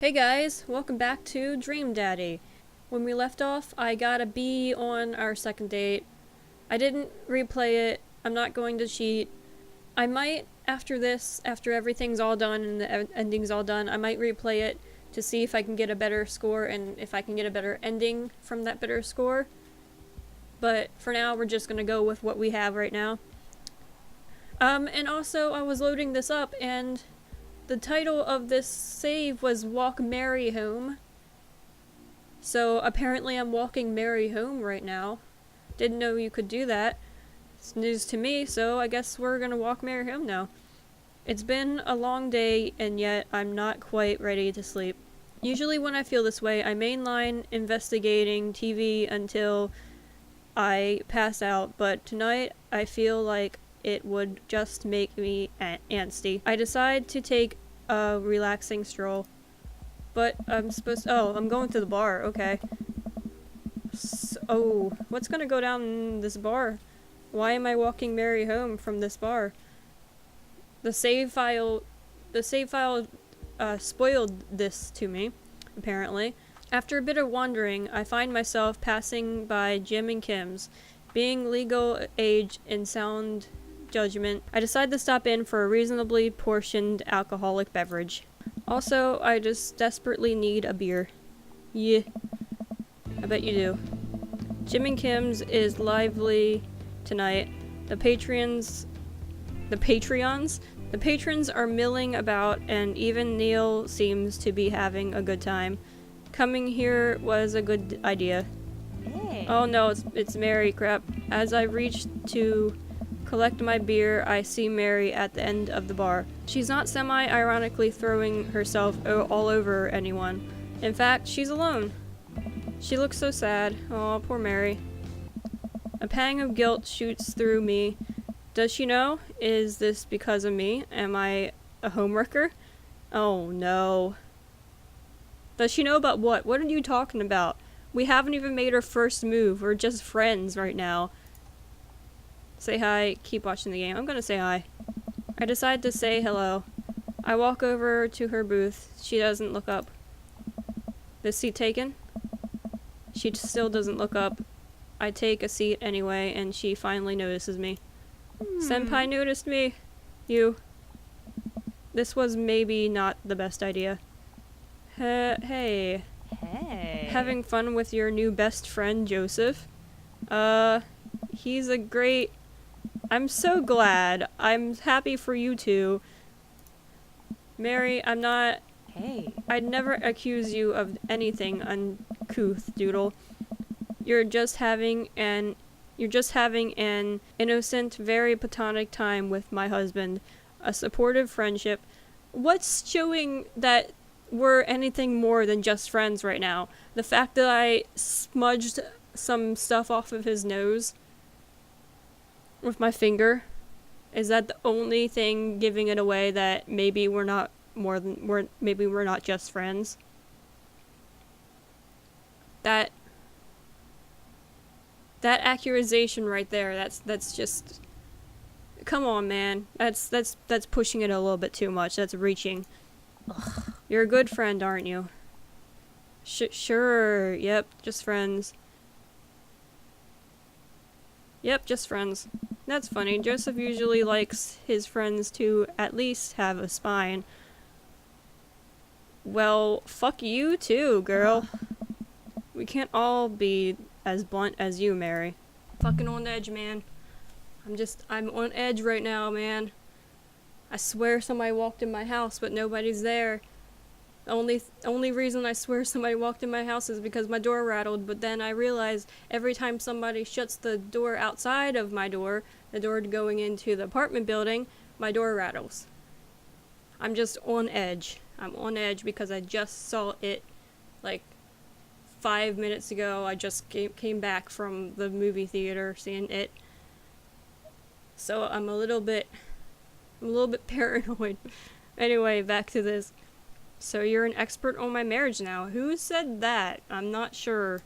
Hey guys, welcome back to Dream Daddy. When we left off, I got a B on our second date. I didn't replay it. I'm not going to cheat. I might, after this, after everything's all done and the ending's all done, I might replay it to see if I can get a better score and if I can get a better ending from that better score. But for now, we're just gonna go with what we have right now. And also, I was loading this up and the title of this save was Walk Mary Home. So apparently I'm walking Mary home right now. Didn't know you could do that. It's news to me, so I guess we're gonna walk Mary home now. It's been a long day, and yet I'm not quite ready to sleep. Usually when I feel this way, I mainline investigating TV until I pass out, but tonight I feel like it would just make me antsy. I decide to take a relaxing stroll. But I'm I'm going to the bar, okay. What's gonna go down this bar? Why am I walking Mary home from this bar? The save file spoiled this to me, apparently. After a bit of wandering, I find myself passing by Jim and Kim's. Being legal age and sound judgment, I decide to stop in for a reasonably portioned alcoholic beverage. Also, I just desperately need a beer. Yeah, I bet you do. Jim and Kim's is lively tonight. The patrons are milling about, and even Neil seems to be having a good time. Coming here was a good idea. Hey. Oh no, it's Mary, crap. As I reach to collect my beer, I see Mary at the end of the bar. She's not semi-ironically throwing herself all over anyone. In fact, she's alone. She looks so sad. Aw, poor Mary. A pang of guilt shoots through me. Does she know? Is this because of me? Am I a homewrecker? Oh no. Does she know about what? What are you talking about? We haven't even made our first move. We're just friends right now. Say hi. Keep watching the game. I'm gonna say hi. I decide to say hello. I walk over to her booth. She doesn't look up. This seat taken? She still doesn't look up. I take a seat anyway, and she finally notices me. Senpai noticed me. You. This was maybe not the best idea. Hey. Hey. Having fun with your new best friend, Joseph? He's a great... I'm so glad. I'm happy for you two. Mary, I'm not... Hey. I'd never accuse you of anything uncouth, Doodle. You're just having an innocent, very platonic time with my husband. A supportive friendship. What's showing that we're anything more than just friends right now? The fact that I smudged some stuff off of his nose with my finger, is that the only thing giving it away that maybe we're not just friends? That accusation right there, that's just, come on, man. That's pushing it a little bit too much. That's reaching. Ugh. You're a good friend, aren't you? Sure. Yep, just friends. Yep, just friends. That's funny. Joseph usually likes his friends to at least have a spine. Well, fuck you too, girl. We can't all be as blunt as you, Mary. Fucking on edge, man. I'm on edge right now, man. I swear somebody walked in my house, but nobody's there. The only reason I swear somebody walked in my house is because my door rattled, but then I realized every time somebody shuts the door outside of my door, the door going into the apartment building, my door rattles. I'm just on edge. I'm on edge because I just saw it like 5 minutes ago. I just came back from the movie theater seeing it. So I'm a little bit paranoid. Anyway, back to this. So you're an expert on my marriage now. Who said that? I'm not sure.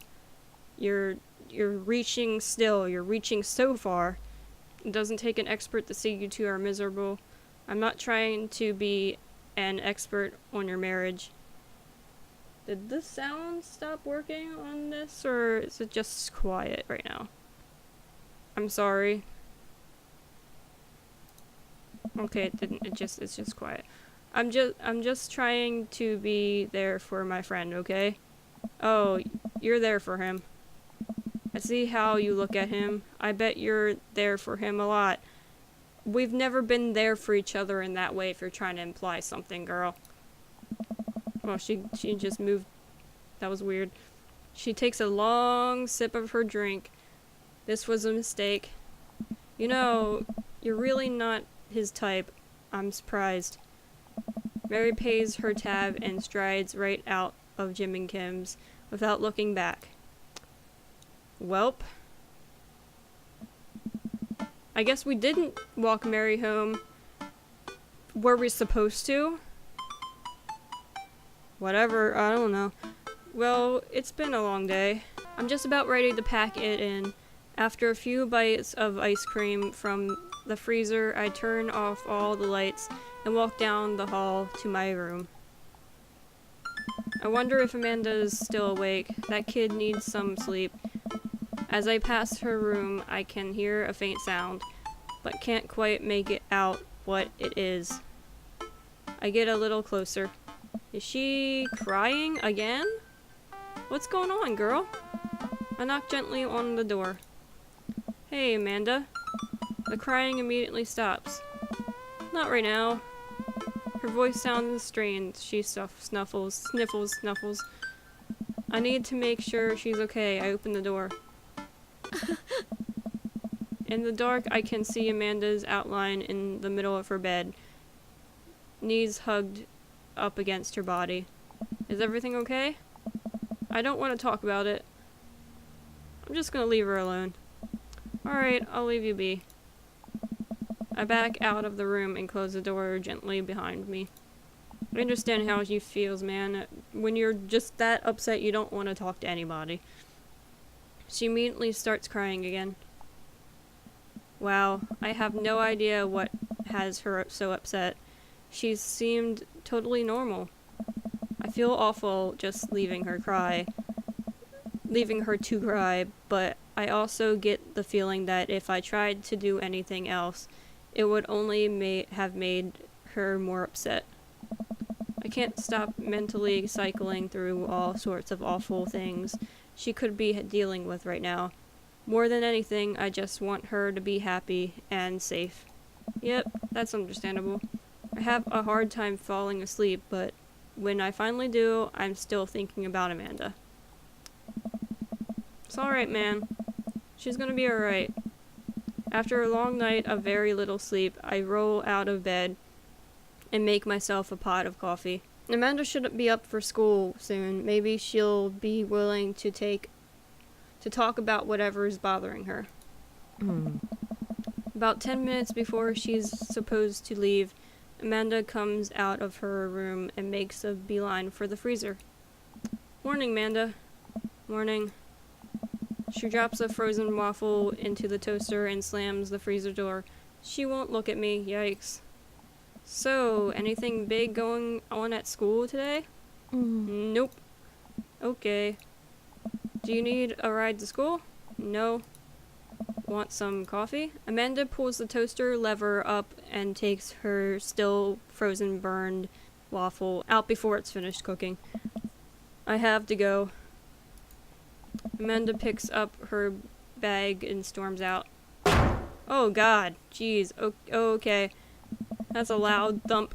You're reaching still. You're reaching so far. It doesn't take an expert to see you two are miserable. I'm not trying to be an expert on your marriage. Did the sound stop working on this, or is it just quiet right now? I'm sorry. Okay, it didn't. It's just quiet. I'm just trying to be there for my friend, okay? Oh, you're there for him. I see how you look at him. I bet you're there for him a lot. We've never been there for each other in that way if you're trying to imply something, girl. Oh, she just moved. That was weird. She takes a long sip of her drink. This was a mistake. You know, you're really not his type. I'm surprised. Mary pays her tab and strides right out of Jim and Kim's without looking back. Welp. I guess we didn't walk Mary home. Were we supposed to? Whatever, I don't know. Well, it's been a long day. I'm just about ready to pack it in. After a few bites of ice cream from the freezer, I turn off all the lights and walk down the hall to my room. I wonder if Amanda is still awake. That kid needs some sleep. As I pass her room, I can hear a faint sound, but can't quite make it out what it is. I get a little closer. Is she crying again? What's going on, girl? I knock gently on the door. Hey, Amanda. The crying immediately stops. Not right now. Her voice sounds strained. She sniffles. I need to make sure she's okay. I open the door. In the dark, I can see Amanda's outline in the middle of her bed, knees hugged up against her body. Is everything okay? I don't want to talk about it. I'm just gonna leave her alone. Alright, I'll leave you be. I back out of the room and close the door gently behind me. I understand how she feels, man. When you're just that upset, you don't want to talk to anybody. She immediately starts crying again. Wow, I have no idea what has her so upset. She seemed totally normal. I feel awful just leaving her to cry, but I also get the feeling that if I tried to do anything else, it would only have made her more upset. I can't stop mentally cycling through all sorts of awful things she could be dealing with right now. More than anything, I just want her to be happy and safe. Yep, that's understandable. I have a hard time falling asleep, but when I finally do, I'm still thinking about Amanda. It's alright, man. She's gonna be alright. After a long night of very little sleep, I roll out of bed and make myself a pot of coffee. Amanda should be up for school soon. Maybe she'll be willing to talk about whatever is bothering her. About 10 minutes before she's supposed to leave, Amanda comes out of her room and makes a beeline for the freezer. Morning, Amanda. Morning. She drops a frozen waffle into the toaster and slams the freezer door. She won't look at me, yikes. So, anything big going on at school today? Nope. Okay. Do you need a ride to school? No. Want some coffee? Amanda pulls the toaster lever up and takes her still frozen burned waffle out before it's finished cooking. I have to go. Amanda picks up her bag and storms out. Oh god, jeez, okay. That's a loud thump.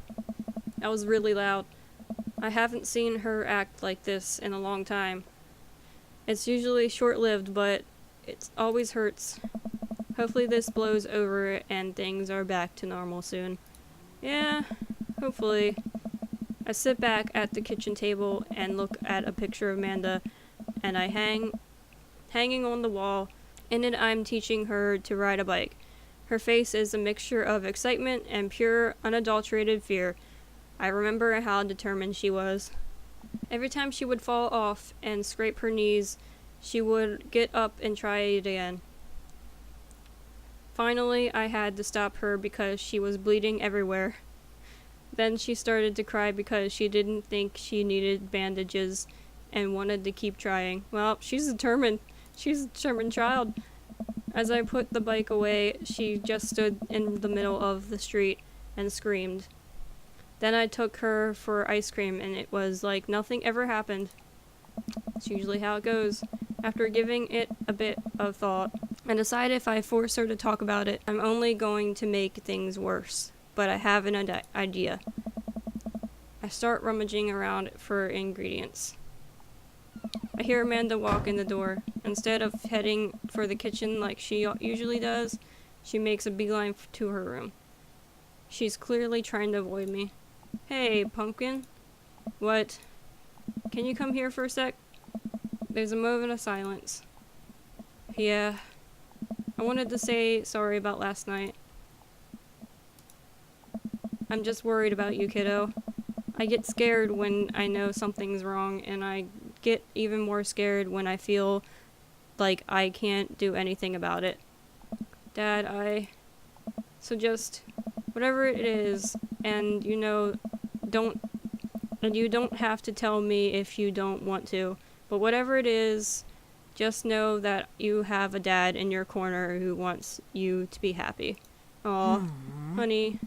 That was really loud. I haven't seen her act like this in a long time. It's usually short-lived, but it always hurts. Hopefully this blows over and things are back to normal soon. Yeah, hopefully. I sit back at the kitchen table and look at a picture of Amanda, and I hanging on the wall. In it, I'm teaching her to ride a bike. Her face is a mixture of excitement and pure, unadulterated fear. I remember how determined she was. Every time she would fall off and scrape her knees, she would get up and try it again. Finally, I had to stop her because she was bleeding everywhere. Then she started to cry because she didn't think she needed bandages and wanted to keep trying. Well, she's determined. She's a determined child. As I put the bike away, she just stood in the middle of the street and screamed. Then I took her for ice cream, and it was like nothing ever happened. It's usually how it goes. After giving it a bit of thought, I decide if I force her to talk about it, I'm only going to make things worse. But I have an idea. I start rummaging around for ingredients. I hear Amanda walk in the door. Instead of heading for the kitchen like she usually does, she makes a beeline to her room. She's clearly trying to avoid me. Hey, Pumpkin. What? Can you come here for a sec? There's a moment of silence. Yeah. I wanted to say sorry about last night. I'm just worried about you, kiddo. I get scared when I know something's wrong, and I get even more scared when I feel like I can't do anything about it. Dad, So just, whatever it is, and you don't have to tell me if you don't want to, but whatever it is, just know that you have a dad in your corner who wants you to be happy. Aw, honey.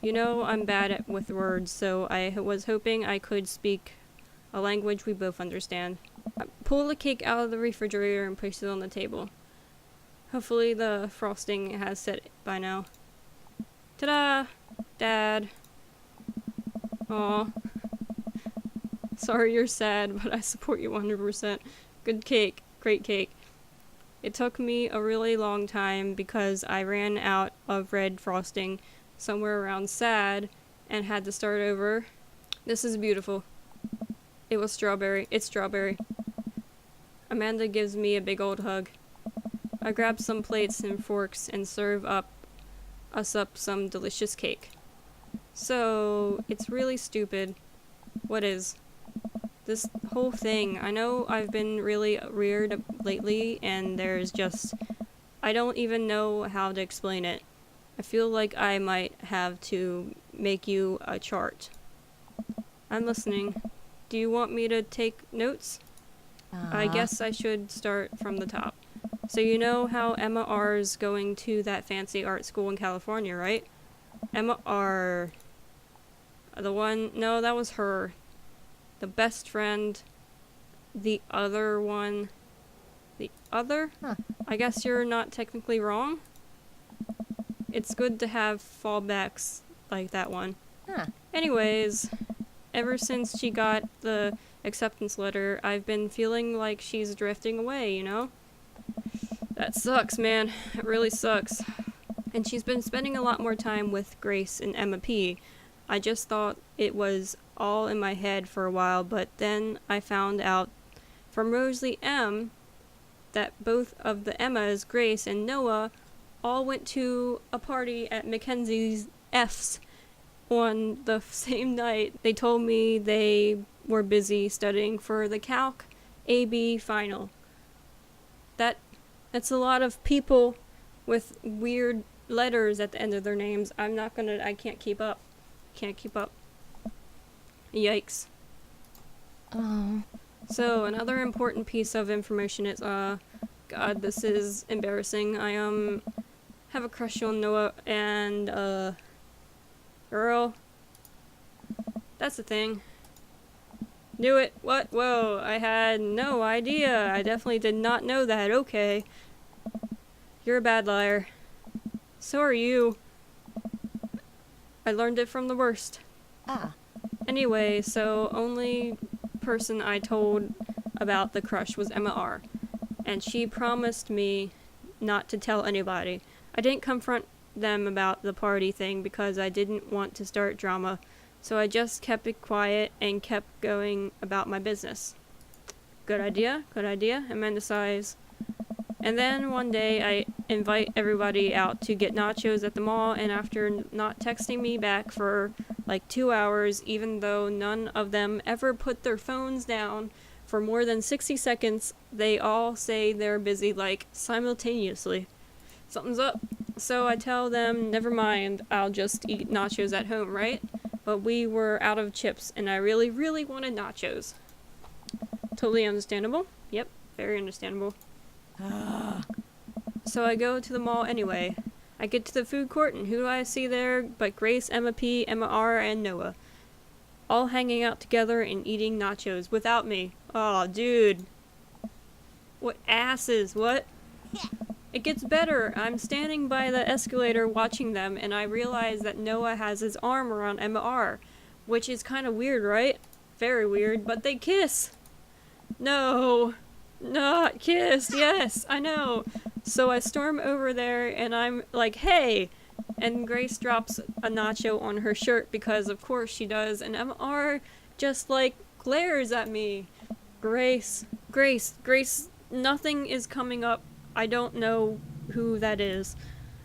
You know I'm bad with words, so I was hoping I could speak a language we both understand. I pull the cake out of the refrigerator and place it on the table. Hopefully the frosting has set by now. Ta-da! Dad. Aw. Sorry you're sad, but I support you 100%. Good cake. Great cake. It took me a really long time because I ran out of red frosting somewhere around sad and had to start over. This is beautiful. It was strawberry. It's strawberry. Amanda gives me a big old hug. I grab some plates and forks and serve us up some delicious cake. So, it's really stupid. What is? This whole thing. I know I've been really weird lately, and I don't even know how to explain it. I feel like I might have to make you a chart. I'm listening. Do you want me to take notes? I guess I should start from the top. So you know how Emma R's going to that fancy art school in California, right? Emma R. The one... No, that was her. The best friend. The other one. The other? Huh. I guess you're not technically wrong. It's good to have fallbacks like that one. Huh. Anyways, ever since she got the acceptance letter, I've been feeling like she's drifting away, you know? That sucks, man. It really sucks. And she's been spending a lot more time with Grace and Emma P. I just thought it was all in my head for a while, but then I found out from Rosalie M. that both of the Emmas, Grace and Noah, all went to a party at Mackenzie's F's on the same night. They told me they were busy studying for the Calc AB final. That's a lot of people with weird letters at the end of their names. I can't keep up. Can't keep up. Yikes. Oh. So, another important piece of information is, God, this is embarrassing. I, have a crush on Noah and, girl. That's the thing. Knew it. What? Whoa, I had no idea. I definitely did not know that. Okay. You're a bad liar. So are you. I learned it from the worst. Ah. Anyway, so only person I told about the crush was Emma R. And she promised me not to tell anybody. I didn't confront them about the party thing because I didn't want to start drama, so I just kept it quiet and kept going about my business. Good idea, Amanda sighs. And then one day I invite everybody out to get nachos at the mall, and after not texting me back for like 2 hours, even though none of them ever put their phones down for more than 60 seconds, they all say they're busy like simultaneously. Something's up. So I tell them, never mind, I'll just eat nachos at home, right? But we were out of chips, and I really, really wanted nachos. Totally understandable. Yep, very understandable. So I go to the mall anyway. I get to the food court, and who do I see there but Grace, Emma P, Emma R, and Noah. All hanging out together and eating nachos without me. Aw, dude. What asses, what? It gets better. I'm standing by the escalator watching them, and I realize that Noah has his arm around Emma R, which is kind of weird, right? Very weird, but they kiss. No. Not kiss. Yes, I know. So I storm over there, and I'm like, hey! And Grace drops a nacho on her shirt because of course she does, and Emma R just like glares at me. Grace, nothing is coming up. I don't know who that is.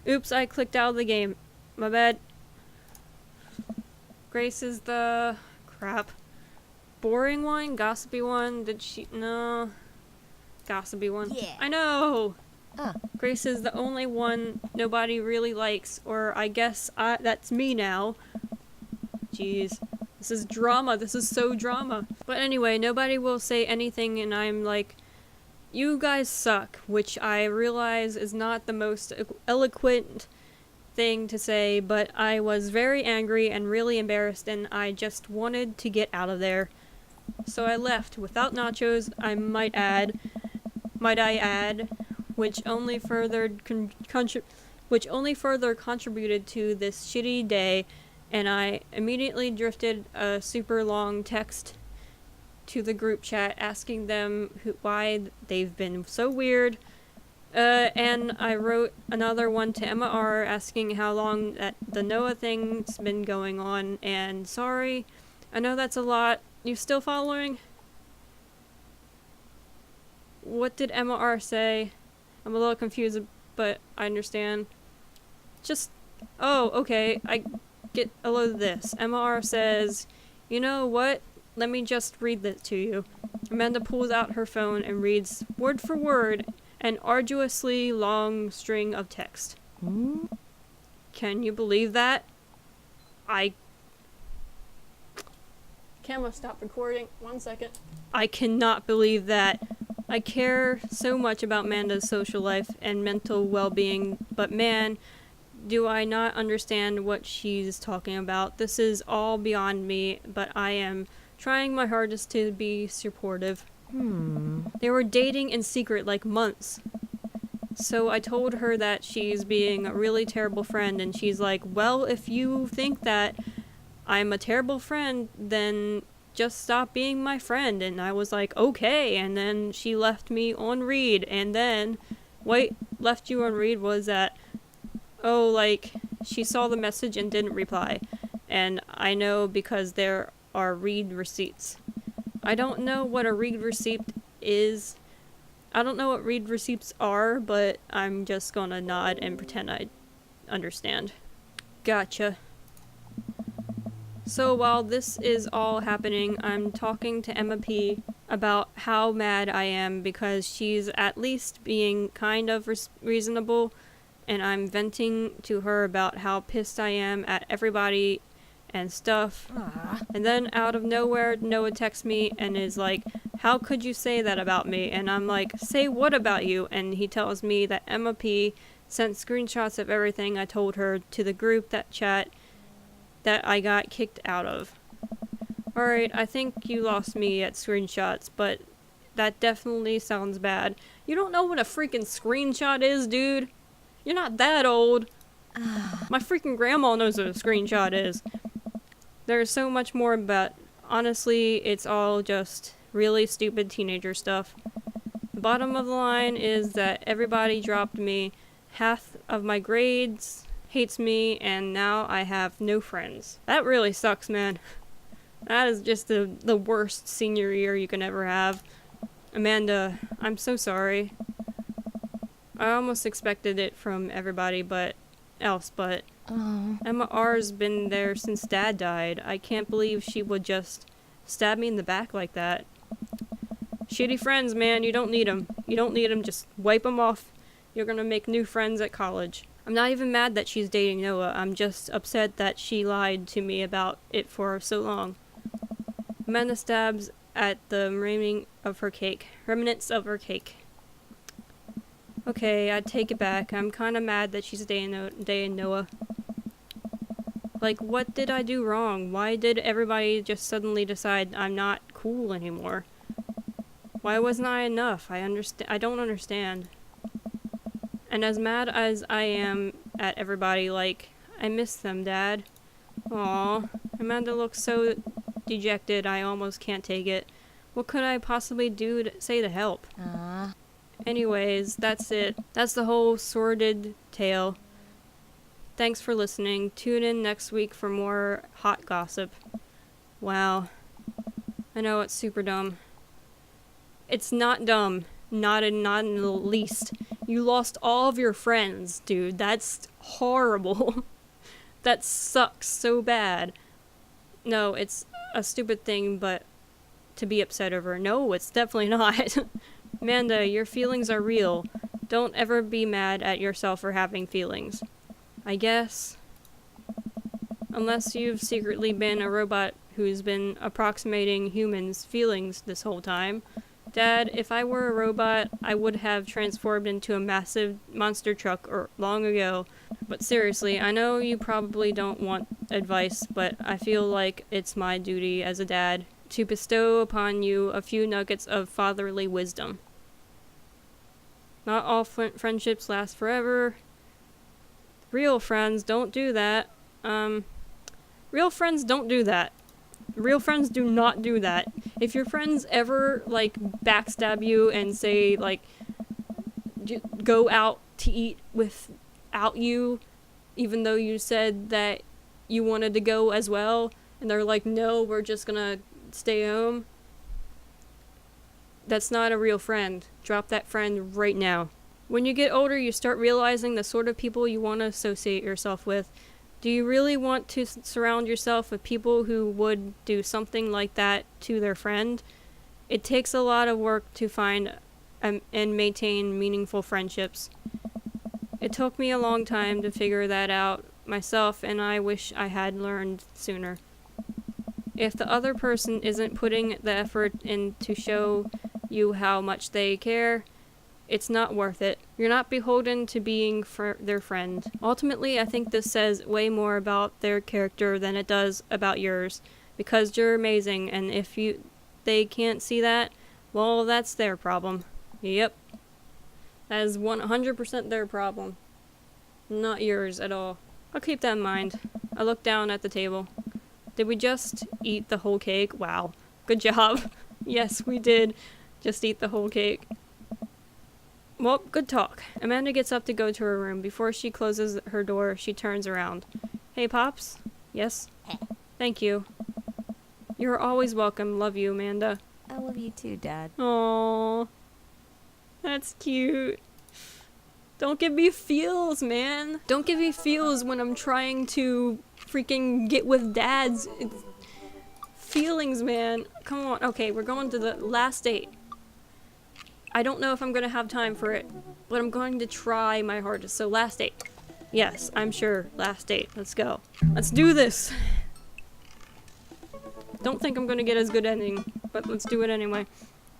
Oops, I clicked out of the game. My bad. Grace is the... crap. Boring one? Gossipy one? Did she... no. Gossipy one. Yeah. I know! Ah. Grace is the only one nobody really likes, or I guess that's me now. Jeez. This is drama. This is so drama. But anyway, nobody will say anything, and I'm like, you guys suck, which I realize is not the most eloquent thing to say, but I was very angry and really embarrassed, and I just wanted to get out of there. So I left without nachos, I might I add, which only further contributed to this shitty day, and I immediately drifted a super long text to the group chat asking them why they've been so weird, and I wrote another one to Emma R asking how long the Noah thing's been going on, and sorry, I know that's a lot. You still following? What did Emma R say? I'm a little confused, but I understand. Oh, okay, I get a load of this. Emma R says, you know what? Let me just read this to you. Amanda pulls out her phone and reads, word for word, an arduously long string of text. Can you believe that? Camera, stop recording. 1 second. I cannot believe that. I care so much about Amanda's social life and mental well-being, but man, do I not understand what she's talking about. This is all beyond me, but I am trying my hardest to be supportive. They were dating in secret like months. So I told her that she's being a really terrible friend, and she's like, well, if you think that I'm a terrible friend, then just stop being my friend. And I was like, okay, and then she left me on read, and then left you on read was that, oh, like, she saw the message and didn't reply. And I know because there are read receipts. I don't know what a read receipt is. I don't know what read receipts are, but I'm just gonna nod and pretend I understand. Gotcha. So while this is all happening, I'm talking to Emma P about how mad I am because she's at least being kind of reasonable, and I'm venting to her about how pissed I am at everybody and stuff. And then out of nowhere, Noah texts me and is like, how could you say that about me? And I'm like, say what about you? And he tells me that Emma P sent screenshots of everything I told her to the group chat that I got kicked out of. Alright, I think you lost me at screenshots, but that definitely sounds bad. You don't know what a freaking screenshot is, dude? You're not that old. My freaking grandma knows what a screenshot is. There's so much more, but honestly, it's all just really stupid teenager stuff. The bottom of the line is that everybody dropped me, half of my grades hates me, and now I have no friends. That really sucks, man. That is just the worst senior year you can ever have. Amanda, I'm so sorry. I almost expected it from everybody but Emma R's been there since Dad died. I can't believe she would just stab me in the back like that. Shitty friends, man, you don't need them. You don't need them, just wipe them off. You're gonna make new friends at college. I'm not even mad that she's dating Noah. I'm just upset that she lied to me about it for so long. Amanda stabs at the remnants of her cake. Okay, I take it back. I'm kind of mad that she's dating Noah. Like, what did I do wrong? Why did everybody just suddenly decide I'm not cool anymore? Why wasn't I enough? I don't understand. And as mad as I am at everybody, like, I miss them, Dad. Aw, Amanda looks so dejected I almost can't take it. What could I possibly do to say to help? Anyways, that's it. That's the whole sordid tale. Thanks for listening. Tune in next week for more hot gossip. Wow. I know it's super dumb. It's not dumb. Not in the least. You lost all of your friends, dude. That's horrible. That sucks so bad. No, it's a stupid thing, but to be upset over. No, it's definitely not. Amanda, your feelings are real. Don't ever be mad at yourself for having feelings. I guess. Unless you've secretly been a robot who's been approximating humans' feelings this whole time. Dad, if I were a robot, I would have transformed into a massive monster truck long ago. But seriously, I know you probably don't want advice, but I feel like it's my duty as a dad to bestow upon you a few nuggets of fatherly wisdom. Not all friendships last forever. Real friends don't do that. Real friends don't do that. Real friends do not do that. If your friends ever, like, backstab you and say, like, go out to eat without you, even though you said that you wanted to go as well, and they're like, no, we're just gonna stay home, that's not a real friend. Drop that friend right now. When you get older, you start realizing the sort of people you want to associate yourself with. Do you really want to surround yourself with people who would do something like that to their friend? It takes a lot of work to find and maintain meaningful friendships. It took me a long time to figure that out myself, and I wish I had learned sooner. If the other person isn't putting the effort in to show you how much they care, it's not worth it. You're not beholden to being their friend. Ultimately, I think this says way more about their character than it does about yours, because you're amazing, and if they can't see that, well, that's their problem. Yep. That is 100% their problem. Not yours at all. I'll keep that in mind. I look down at the table. Did we just eat the whole cake? Wow. Good job. Yes, we did just eat the whole cake. Well, good talk. Amanda gets up to go to her room. Before she closes her door, she turns around. Hey, Pops? Yes? Thank you. You're always welcome. Love you, Amanda. I love you too, Dad. Aww. That's cute. Don't give me feels, man. Don't give me feels when I'm trying to freaking get with Dad's feelings, man. Come on. Okay, we're going to the last date. I don't know if I'm going to have time for it, but I'm going to try my hardest. So last date. Yes, I'm sure. Last date. Let's go. Let's do this. Don't think I'm going to get as good ending, but let's do it anyway.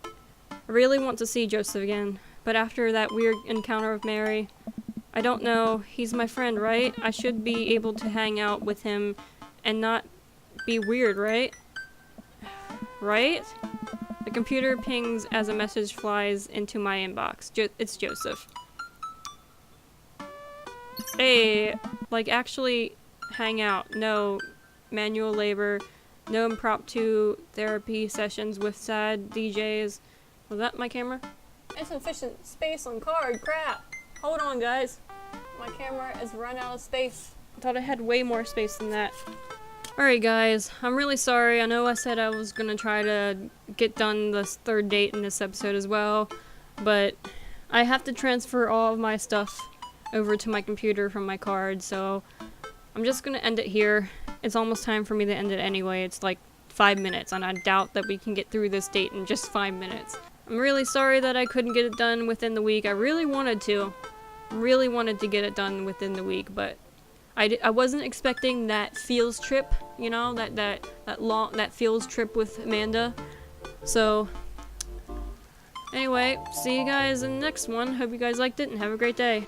I really want to see Joseph again, but after that weird encounter with Mary, I don't know. He's my friend, right? I should be able to hang out with him and not be weird, right? Right? The computer pings as a message flies into my inbox. It's Joseph. Hey, like actually hang out. No manual labor. No impromptu therapy sessions with sad DJs. Was that my camera? Insufficient space on card. Crap. Hold on, guys. My camera has run out of space. I thought I had way more space than that. Alright guys, I'm really sorry. I know I said I was gonna try to get done this third date in this episode as well, but I have to transfer all of my stuff over to my computer from my card, so I'm just gonna end it here. It's almost time for me to end it anyway. It's like 5 minutes, and I doubt that we can get through this date in just 5 minutes. I'm really sorry that I couldn't get it done within the week. I really wanted to. Really wanted to get it done within the week, but I wasn't expecting that feels trip, you know, that feels trip with Amanda. So, anyway, see you guys in the next one. Hope you guys liked it and have a great day.